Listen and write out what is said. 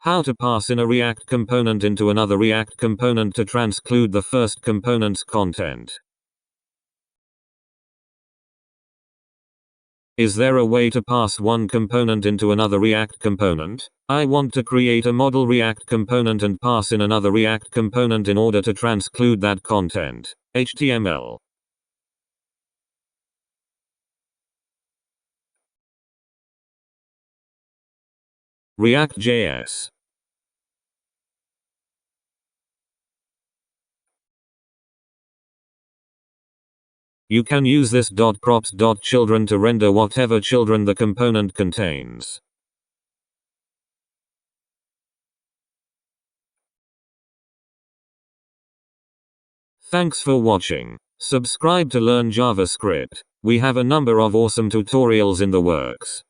How to pass in a React component into another React component to transclude the first component's content. Is there a way to pass one component into another React component? I want to create a model React component and pass in another React component in order to transclude that content. HTML. React.js. You can use this .props.children to render whatever children the component contains. Thanks for watching. Subscribe to learn JavaScript. We have a number of awesome tutorials in the works.